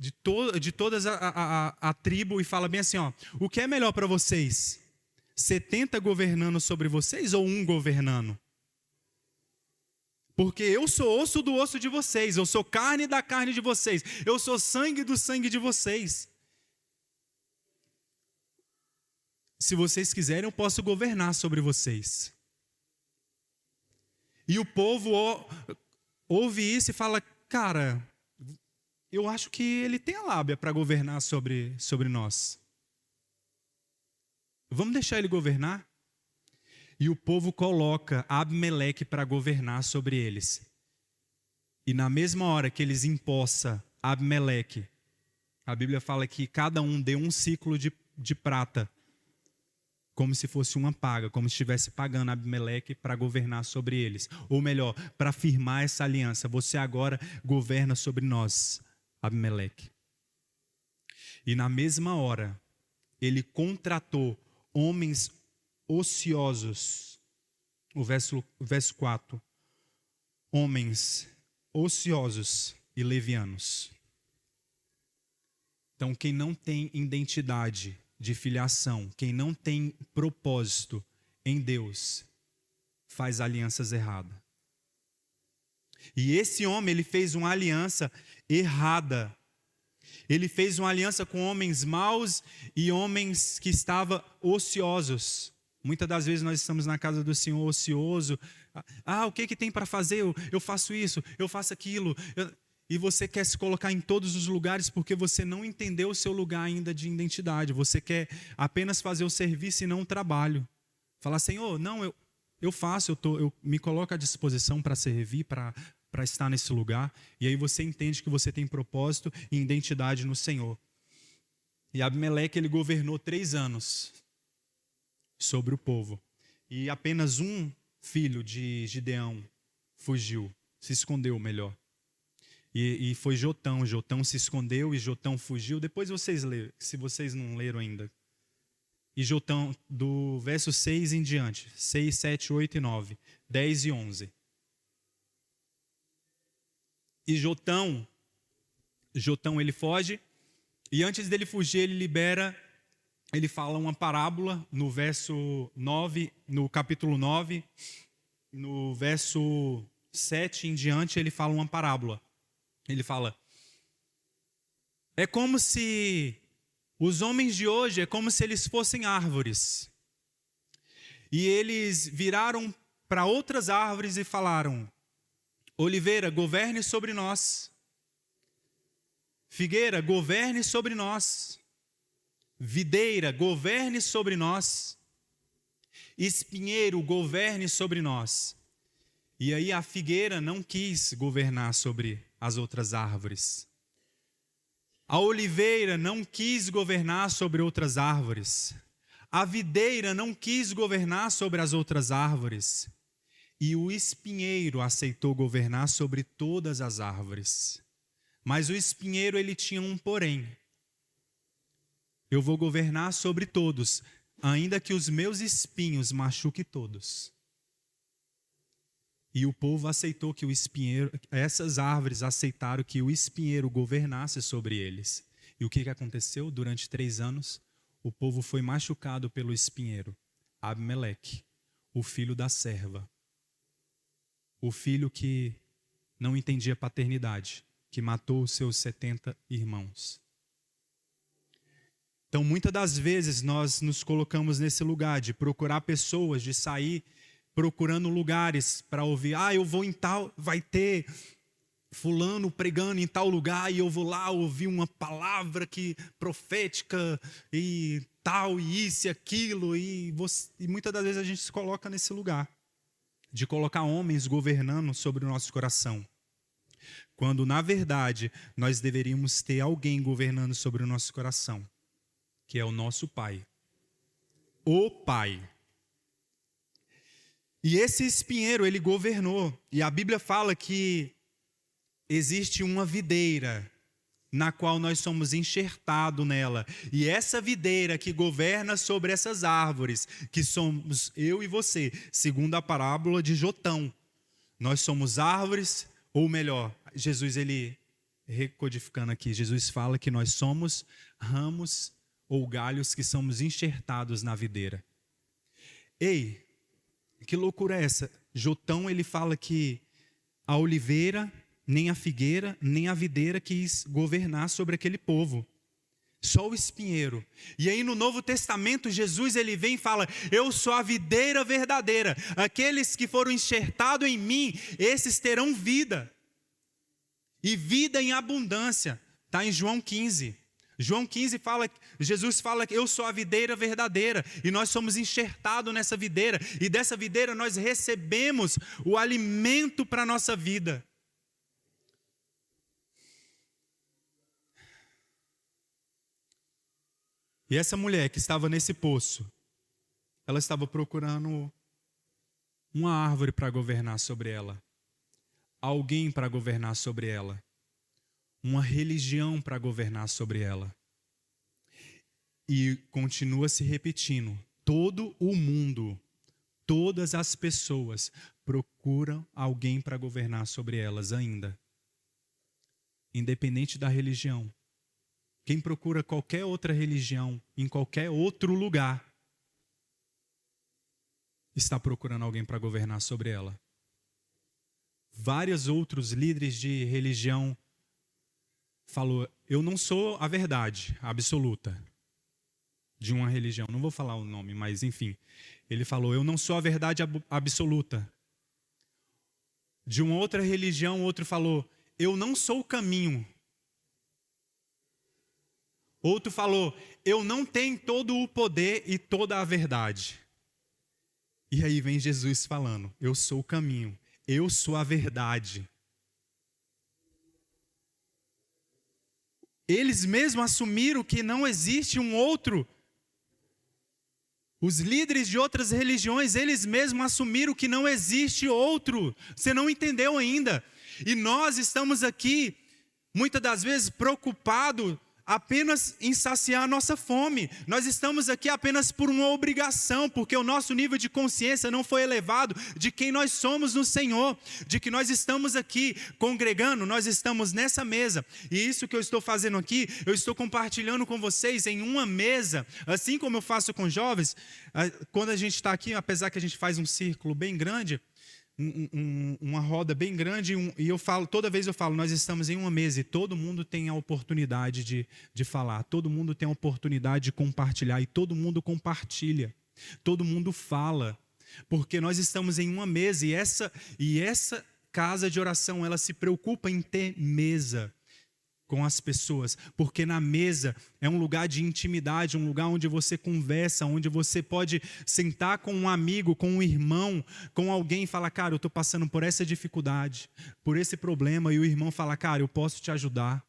de todas a tribo e fala bem assim: ó, o que é melhor para vocês? 70 governando sobre vocês ou um governando? Porque eu sou osso do osso de vocês, eu sou carne da carne de vocês, eu sou sangue do sangue de vocês. Se vocês quiserem, eu posso governar sobre vocês. E o povo ouve isso e fala: cara, eu acho que ele tem a lábia para governar sobre nós. Vamos deixar ele governar? E o povo coloca Abimeleque para governar sobre eles. E na mesma hora que eles empossam Abimeleque, a Bíblia fala que cada um deu um ciclo de prata, como se fosse uma paga, como se estivesse pagando Abimeleque para governar sobre eles. Ou melhor, para firmar essa aliança. Você agora governa sobre nós, Abimeleque. E na mesma hora, ele contratou homens ociosos. O verso 4. Homens ociosos e levianos. Então, quem não tem identidade de filiação, quem não tem propósito em Deus, faz alianças erradas. E esse homem, ele fez uma aliança errada. Ele fez uma aliança com homens maus e homens que estavam ociosos. Muitas das vezes nós estamos na casa do Senhor ocioso. O que tem para fazer? Eu faço isso, eu faço aquilo. E você quer se colocar em todos os lugares porque você não entendeu o seu lugar ainda de identidade. Você quer apenas fazer o serviço e não o trabalho. Falar: Senhor, não, eu faço, eu me coloco à disposição para servir, para estar nesse lugar. E aí você entende que você tem propósito e identidade no Senhor. E Abimeleque, ele governou 3 anos sobre o povo. E apenas um filho de Gideão fugiu, se escondeu melhor. E foi Jotão. Jotão se escondeu e Jotão fugiu. Depois vocês leram, se vocês não leram ainda. E Jotão, do verso 6 em diante, 6, 7, 8 e 9, 10 e 11. E Jotão ele foge, e antes dele fugir, ele fala uma parábola no verso 9, no capítulo 9, no verso 7 em diante, ele fala uma parábola. Ele fala: é como se os homens de hoje, é como se eles fossem árvores. E eles viraram para outras árvores e falaram: oliveira, governe sobre nós. Figueira, governe sobre nós. Videira, governe sobre nós. Espinheiro, governe sobre nós. E aí a figueira não quis governar sobre as outras árvores. A oliveira não quis governar sobre outras árvores. A videira não quis governar sobre as outras árvores. E o espinheiro aceitou governar sobre todas as árvores. Mas o espinheiro, ele tinha um porém. Eu vou governar sobre todos, ainda que os meus espinhos machuquem todos. E o povo aceitou que o espinheiro, essas árvores aceitaram que o espinheiro governasse sobre eles. E o que aconteceu? Durante 3 anos, o povo foi machucado pelo espinheiro, Abimeleque, o filho da serva. O filho que não entendia paternidade, que matou os seus 70 irmãos. Então, muitas das vezes, nós nos colocamos nesse lugar de procurar pessoas, de sair procurando lugares para ouvir. Eu vou em tal, vai ter fulano pregando em tal lugar e eu vou lá ouvir uma palavra profética e tal, e isso e aquilo. E muitas das vezes a gente se coloca nesse lugar de colocar homens governando sobre o nosso coração. Quando, na verdade, nós deveríamos ter alguém governando sobre o nosso coração, que é o nosso Pai. O Pai. E esse espinheiro, ele governou. E a Bíblia fala que existe uma videira, na qual nós somos enxertados nela. E essa videira que governa sobre essas árvores, que somos eu e você, segundo a parábola de Jotão. Nós somos árvores, ou melhor, Jesus, ele recodificando aqui, Jesus fala que nós somos ramos ou galhos que somos enxertados na videira. Ei, que loucura é essa? Jotão, ele fala que a oliveira, nem a figueira, nem a videira quis governar sobre aquele povo. Só o espinheiro. E aí no Novo Testamento, Jesus, ele vem e fala: eu sou a videira verdadeira. Aqueles que foram enxertados em mim, esses terão vida. E vida em abundância. Está em João 15. João 15 fala, Jesus fala que eu sou a videira verdadeira, e nós somos enxertados nessa videira, e dessa videira nós recebemos o alimento para a nossa vida. E essa mulher que estava nesse poço, ela estava procurando uma árvore para governar sobre ela, alguém para governar sobre ela, uma religião para governar sobre ela. E continua se repetindo, todo o mundo, todas as pessoas procuram alguém para governar sobre elas ainda. Independente da religião. Quem procura qualquer outra religião, em qualquer outro lugar, está procurando alguém para governar sobre ela. Vários outros líderes de religião falou: eu não sou a verdade absoluta de uma religião. Não vou falar o nome, mas enfim. Ele falou: eu não sou a verdade absoluta. De uma outra religião, outro falou: eu não sou o caminho. Outro falou: eu não tenho todo o poder e toda a verdade. E aí vem Jesus falando: eu sou o caminho, eu sou a verdade. Eles mesmos assumiram que não existe um outro. Os líderes de outras religiões, eles mesmos assumiram que não existe outro. Você não entendeu ainda. E nós estamos aqui, muitas das vezes, preocupados apenas em saciar a nossa fome. Nós estamos aqui apenas por uma obrigação, porque o nosso nível de consciência não foi elevado de quem nós somos no Senhor, de que nós estamos aqui congregando, nós estamos nessa mesa. E isso que eu estou fazendo aqui, eu estou compartilhando com vocês em uma mesa, assim como eu faço com jovens. Quando a gente está aqui, apesar que a gente faz um círculo bem grande, uma roda bem grande, e eu falo, toda vez eu falo, nós estamos em uma mesa e todo mundo tem a oportunidade de falar, todo mundo tem a oportunidade de compartilhar, e todo mundo compartilha, todo mundo fala, porque nós estamos em uma mesa, e essa casa de oração, ela se preocupa em ter mesa. com as pessoas, porque na mesa é um lugar de intimidade, um lugar onde você conversa, onde você pode sentar com um amigo, com um irmão, com alguém e falar, cara, eu estou passando por essa dificuldade, por esse problema, e o irmão fala, cara, eu posso te ajudar.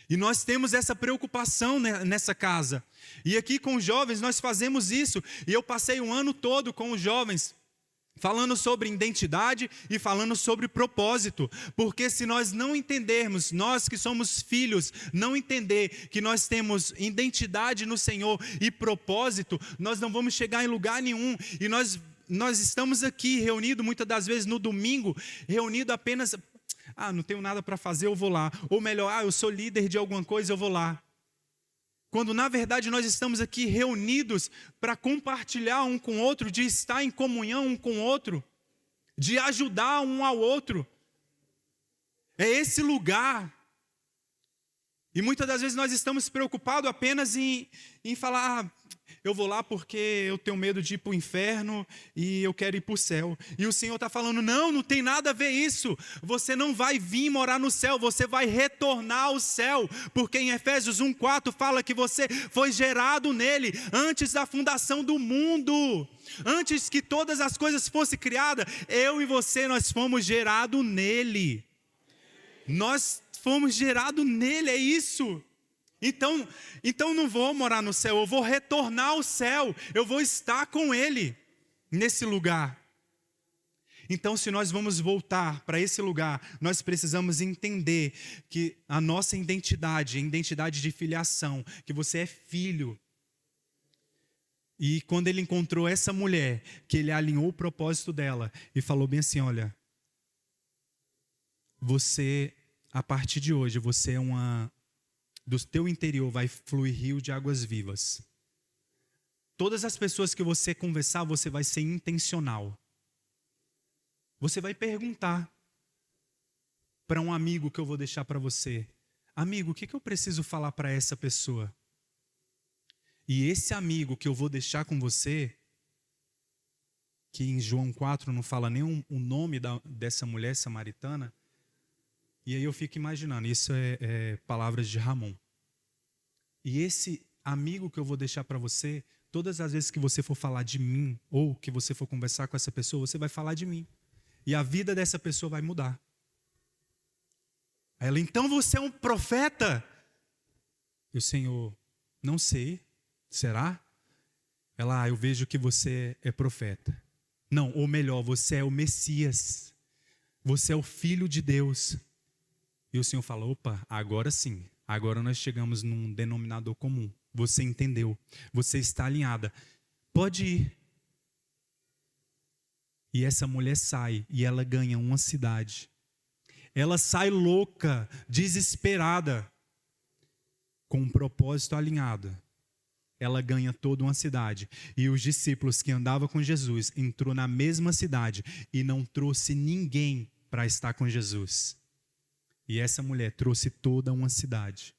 E nós temos essa preocupação nessa casa. E aqui com os jovens nós fazemos isso, e eu passei um ano todo com os jovens, falando sobre identidade e falando sobre propósito, porque se nós não entendermos, nós que somos filhos, não entender que nós temos identidade no Senhor e propósito, nós não vamos chegar em lugar nenhum, e nós estamos aqui reunidos muitas das vezes no domingo, reunido apenas, não tenho nada para fazer, eu vou lá, ou melhor, eu sou líder de alguma coisa, eu vou lá. Quando na verdade nós estamos aqui reunidos para compartilhar um com o outro, de estar em comunhão um com o outro, de ajudar um ao outro. É esse lugar. E muitas das vezes nós estamos preocupados apenas em falar, eu vou lá porque eu tenho medo de ir para o inferno e eu quero ir para o céu. E o Senhor está falando, não tem nada a ver isso. Você não vai vir morar no céu, você vai retornar ao céu. Porque em Efésios 1:4 fala que você foi gerado nele antes da fundação do mundo. Antes que todas as coisas fossem criadas, eu e você, nós fomos gerados nele. Nós fomos gerados nele, é isso. Então não vou morar no céu, eu vou retornar ao céu, eu vou estar com Ele nesse lugar. Então, se nós vamos voltar para esse lugar, nós precisamos entender que a nossa identidade, a identidade de filiação, que você é filho. E quando ele encontrou essa mulher, que ele alinhou o propósito dela e falou bem assim, olha, você, a partir de hoje, você é do teu interior vai fluir rio de águas vivas. Todas as pessoas que você conversar, você vai ser intencional. Você vai perguntar para um amigo que eu vou deixar para você, amigo, o que eu preciso falar para essa pessoa? E esse amigo que eu vou deixar com você, que em João 4 não fala nem o nome dessa mulher samaritana, e aí eu fico imaginando, isso é palavras de Ramon. E esse amigo que eu vou deixar para você, todas as vezes que você for falar de mim, ou que você for conversar com essa pessoa, você vai falar de mim. E a vida dessa pessoa vai mudar. Ela, então você é um profeta? E o Senhor, não sei, será? Ela, eu vejo que você é profeta. Não, ou melhor, você é o Messias. Você é o Filho de Deus. E o Senhor fala, opa, agora sim, agora nós chegamos num denominador comum. Você entendeu, você está alinhada. Pode ir. E essa mulher sai e ela ganha uma cidade. Ela sai louca, desesperada, com um propósito alinhado. Ela ganha toda uma cidade. E os discípulos que andavam com Jesus entrou na mesma cidade e não trouxe ninguém para estar com Jesus. E essa mulher trouxe toda uma cidade.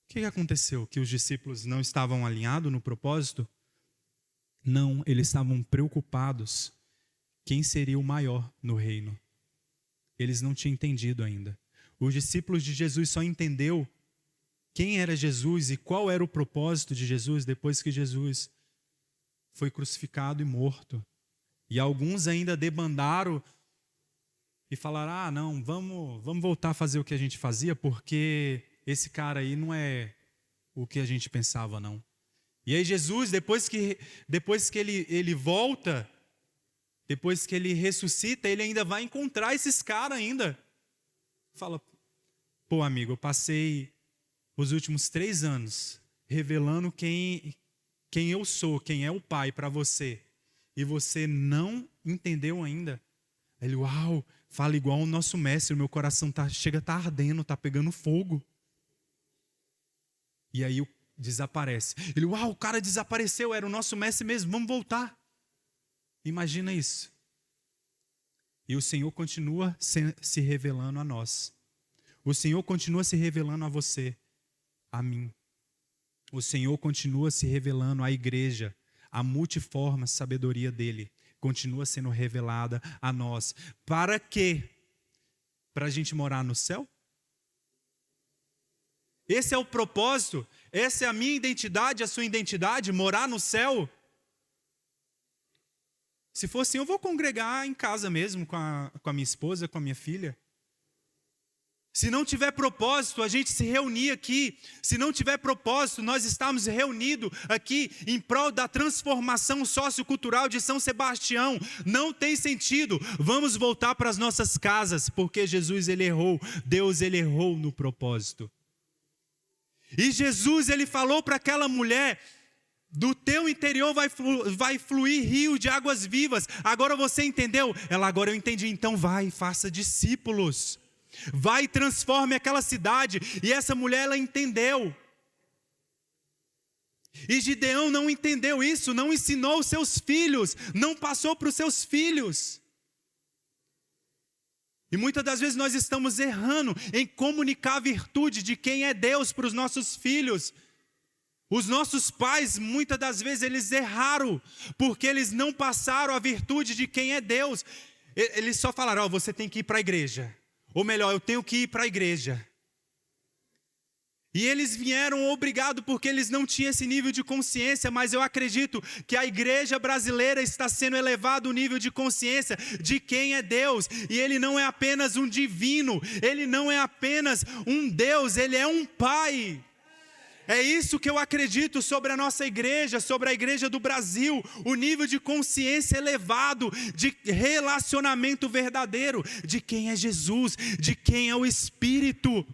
O que aconteceu? Que os discípulos não estavam alinhados no propósito? Não, eles estavam preocupados. Quem seria o maior no reino? Eles não tinham entendido ainda. Os discípulos de Jesus só entenderam quem era Jesus e qual era o propósito de Jesus depois que Jesus foi crucificado e morto. E alguns ainda debandaram e falaram, não, vamos voltar a fazer o que a gente fazia, porque esse cara aí não é o que a gente pensava, não. E aí Jesus, depois que ele volta, depois que ele ressuscita, ele ainda vai encontrar esses caras ainda. Fala, pô amigo, eu passei os últimos 3 anos revelando quem eu sou, quem é o Pai para você, e você não entendeu ainda. Ele, uau, fala igual o nosso mestre, o meu coração chega a estar ardendo, está pegando fogo. E aí desaparece. Ele, uau, o cara desapareceu, era o nosso mestre mesmo, vamos voltar. Imagina isso. E o Senhor continua se revelando a nós. O Senhor continua se revelando a você, a mim. O Senhor continua se revelando à igreja, a multiforme sabedoria dele continua sendo revelada a nós. Para quê? Para a gente morar no céu? Esse é o propósito, essa é a minha identidade, a sua identidade, morar no céu. Se for assim, eu vou congregar em casa mesmo, com a minha esposa, com a minha filha. Se não tiver propósito, a gente se reunir aqui. Se não tiver propósito, nós estamos reunidos aqui em prol da transformação sociocultural de São Sebastião. Não tem sentido. Vamos voltar para as nossas casas, porque Jesus, ele errou. Deus, ele errou no propósito. E Jesus, ele falou para aquela mulher: do teu interior vai fluir rio de águas vivas. Agora você entendeu? Ela: agora eu entendi. Então vai, faça discípulos. Vai e transforme aquela cidade. E essa mulher, ela entendeu. E Gideão não entendeu isso, não ensinou os seus filhos, não passou para os seus filhos. E muitas das vezes nós estamos errando em comunicar a virtude de quem é Deus para os nossos filhos. Os nossos pais, muitas das vezes, eles erraram, porque eles não passaram a virtude de quem é Deus. Eles só falaram: você tem que ir para a igreja. Ou melhor, eu tenho que ir para a igreja. E eles vieram obrigados porque eles não tinham esse nível de consciência. Mas eu acredito que a igreja brasileira está sendo elevado o nível de consciência de quem é Deus. E Ele não é apenas um divino, Ele não é apenas um Deus, Ele é um Pai. É isso que eu acredito sobre a nossa igreja, sobre a igreja do Brasil. O nível de consciência elevado, de relacionamento verdadeiro, de quem é Jesus, de quem é o Espírito.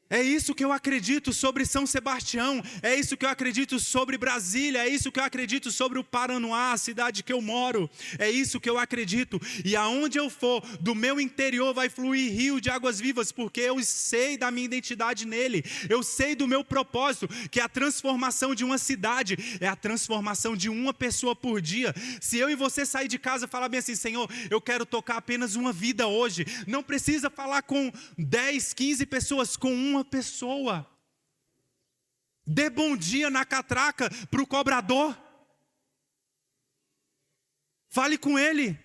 É isso que eu acredito sobre São Sebastião, é isso que eu acredito sobre Brasília, é isso que eu acredito sobre o Paranoá, a cidade que eu moro, é isso que eu acredito. E aonde eu for, do meu interior vai fluir rio de águas vivas, porque eu sei da minha identidade nele, eu sei do meu propósito, que a transformação de uma cidade é a transformação de uma pessoa por dia. Se eu e você sair de casa e falar bem assim: Senhor, eu quero tocar apenas uma vida hoje, não precisa falar com 10, 15 pessoas, com uma pessoa. Dê bom dia na catraca para o cobrador. Fale com ele.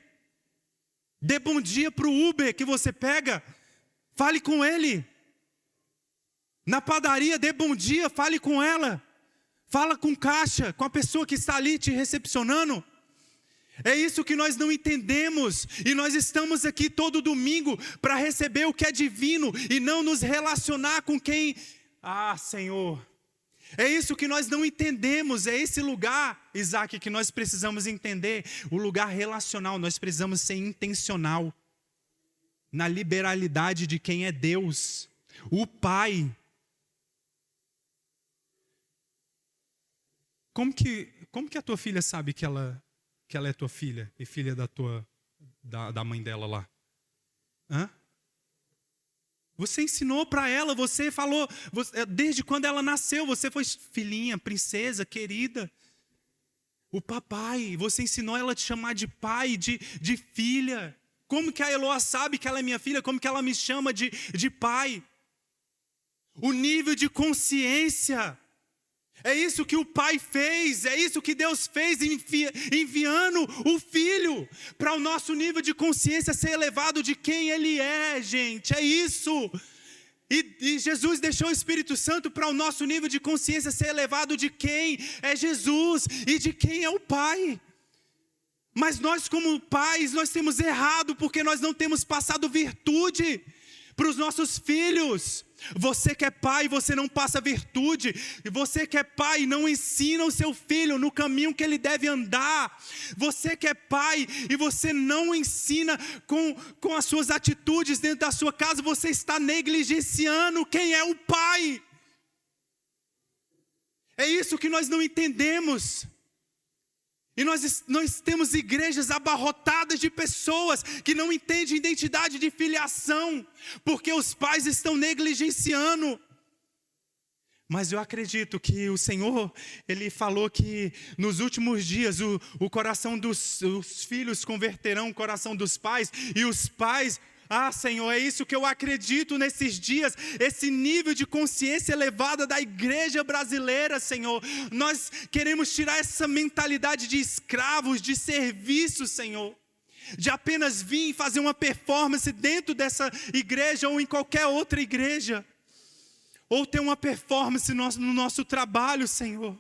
Dê bom dia para o Uber que você pega. Fale com ele. Na padaria, dê bom dia, fale com ela. Fala com o caixa, com a pessoa que está ali te recepcionando. É isso que nós não entendemos, e nós estamos aqui todo domingo para receber o que é divino e não nos relacionar com quem... Senhor, é isso que nós não entendemos, é esse lugar, Isaac, que nós precisamos entender, o lugar relacional. Nós precisamos ser intencional na liberalidade de quem é Deus, o Pai. Como que a tua filha sabe que ela é tua filha e filha da mãe dela lá? Você ensinou para ela, você falou, desde quando ela nasceu, você foi filhinha, princesa, querida. O papai, você ensinou ela a te chamar de pai, de filha. Como que a Eloá sabe que ela é minha filha? Como que ela me chama de pai? O nível de consciência. É isso que o Pai fez, é isso que Deus fez, enviando o Filho para o nosso nível de consciência ser elevado de quem Ele é, gente, é isso. E Jesus deixou o Espírito Santo para o nosso nível de consciência ser elevado de quem é Jesus e de quem é o Pai. Mas nós, como pais, nós temos errado porque nós não temos passado virtude para os nossos filhos. Você que é pai, você não passa virtude. E você que é pai, não ensina o seu filho no caminho que ele deve andar. Você que é pai e você não ensina com as suas atitudes dentro da sua casa, você está negligenciando quem é o pai. É isso que nós não entendemos. E nós temos igrejas abarrotadas de pessoas que não entendem identidade de filiação, porque os pais estão negligenciando. Mas eu acredito que o Senhor, Ele falou que nos últimos dias o coração os filhos converterão o coração dos pais, e os pais... Senhor, é isso que eu acredito nesses dias, esse nível de consciência elevada da igreja brasileira, Senhor. Nós queremos tirar essa mentalidade de escravos, de serviço, Senhor. De apenas vir e fazer uma performance dentro dessa igreja ou em qualquer outra igreja. ou ter uma performance no nosso trabalho, Senhor.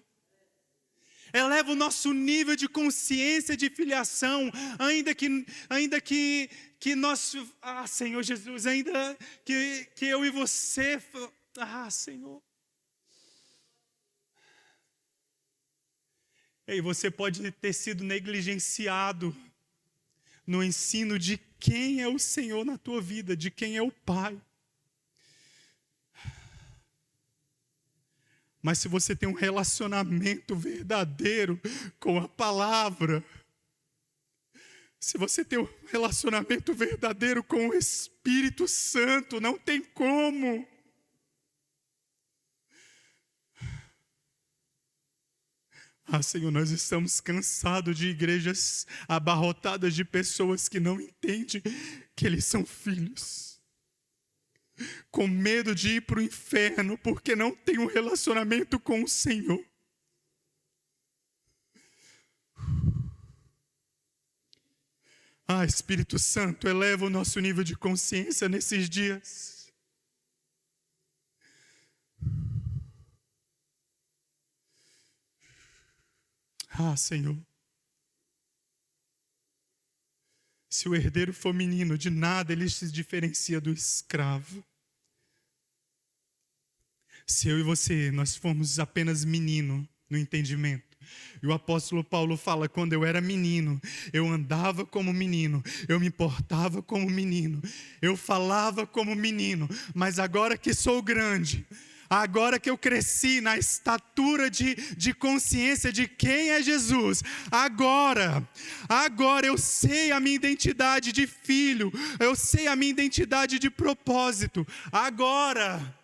Eleva o nosso nível de consciência de filiação, ainda que nós, Senhor Jesus, ainda que eu e você, Senhor. Ei, você pode ter sido negligenciado no ensino de quem é o Senhor na tua vida, de quem é o Pai. Mas se você tem um relacionamento verdadeiro com a palavra, se você tem um relacionamento verdadeiro com o Espírito Santo, não tem como. Senhor, nós estamos cansados de igrejas abarrotadas de pessoas que não entendem que eles são filhos. Com medo de ir para o inferno, porque não tem um relacionamento com o Senhor. Espírito Santo, eleva o nosso nível de consciência nesses dias. Senhor. Se o herdeiro for menino, de nada ele se diferencia do escravo. Se eu e você, nós formos apenas menino no entendimento. E o apóstolo Paulo fala, quando eu era menino, eu andava como menino, eu me portava como menino, eu falava como menino, mas agora que sou grande, agora que eu cresci na estatura de consciência de quem é Jesus, agora eu sei a minha identidade de filho, eu sei a minha identidade de propósito, agora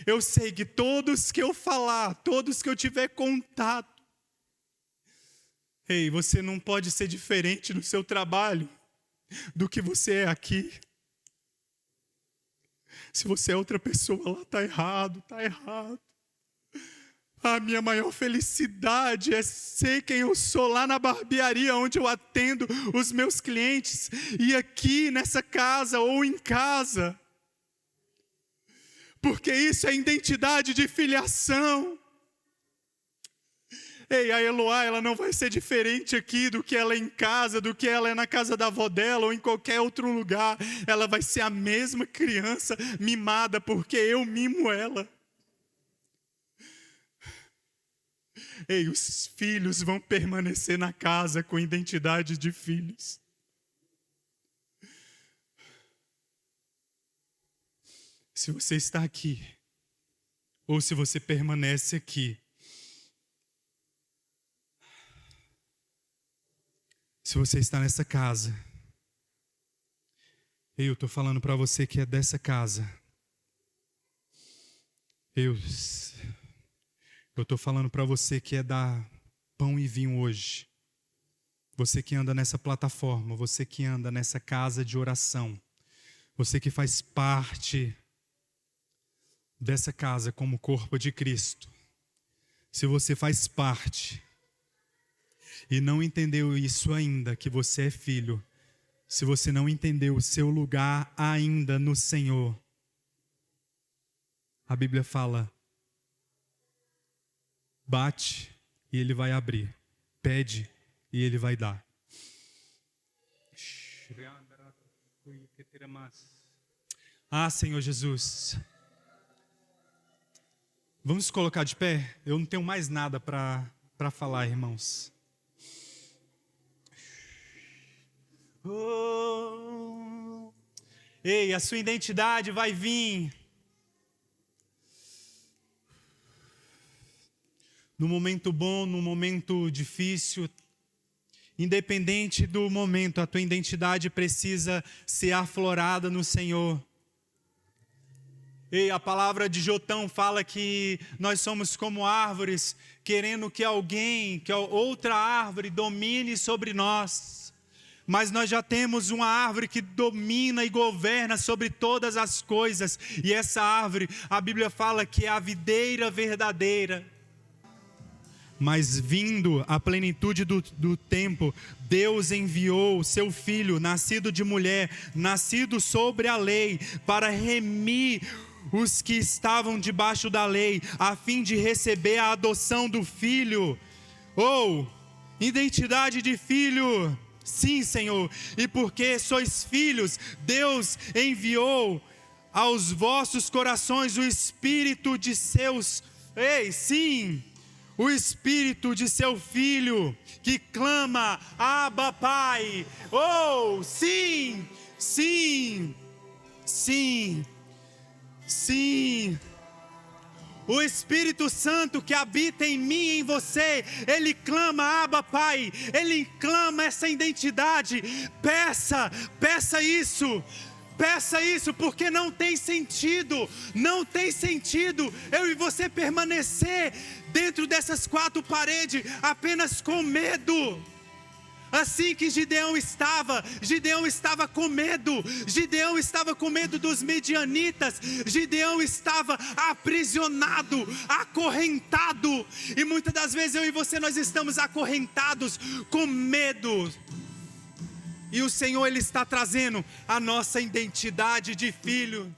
eu sei que todos que eu falar, todos que eu tiver contato, você não pode ser diferente no seu trabalho do que você é aqui. Se você é outra pessoa lá, está errado. A minha maior felicidade é ser quem eu sou lá na barbearia, onde eu atendo os meus clientes, e aqui nessa casa ou em casa. Porque isso é identidade de filiação. A Eloá, ela não vai ser diferente aqui do que ela é em casa, do que ela é na casa da avó dela ou em qualquer outro lugar. Ela vai ser a mesma criança mimada, porque eu mimo ela. Os filhos vão permanecer na casa com identidade de filhos. Se você está aqui, ou se você permanece aqui, se você está nessa casa, eu estou falando para você que é dessa casa. Eu estou falando para você que é da pão e vinho hoje. Você que anda nessa plataforma, você que anda nessa casa de oração, você que faz parte dessa casa como corpo de Cristo. Se você faz parte e não entendeu isso ainda, que você é filho, se você não entendeu o seu lugar ainda no Senhor, a Bíblia fala, bate e Ele vai abrir, pede e Ele vai dar. Senhor Jesus, vamos colocar de pé? Eu não tenho mais nada para falar, irmãos. A sua identidade vai vir no momento bom, no momento difícil, independente do momento, a tua identidade precisa ser aflorada no Senhor. A palavra de Jotão fala que nós somos como árvores, querendo que outra árvore domine sobre nós. Mas nós já temos uma árvore que domina e governa sobre todas as coisas. E essa árvore, a Bíblia fala que é a videira verdadeira. Mas vindo a plenitude do tempo, Deus enviou seu Filho, nascido de mulher, nascido sobre a lei, para remir os que estavam debaixo da lei, a fim de receber a adoção do Filho. Identidade de filho. Sim, Senhor. E porque sois filhos, Deus enviou aos vossos corações o Espírito de seus... o Espírito de seu Filho, que clama, Abba, Pai. Sim. O Espírito Santo que habita em mim e em você, ele clama, Abba, Pai. Ele clama essa identidade. Peça isso. Peça isso, porque não tem sentido eu e você permanecer dentro dessas quatro paredes apenas com medo. Assim que Gideão estava com medo. Gideão estava com medo dos midianitas. Gideão estava aprisionado, acorrentado. E muitas das vezes eu e você, nós estamos acorrentados com medo. E o Senhor, Ele está trazendo a nossa identidade de filho.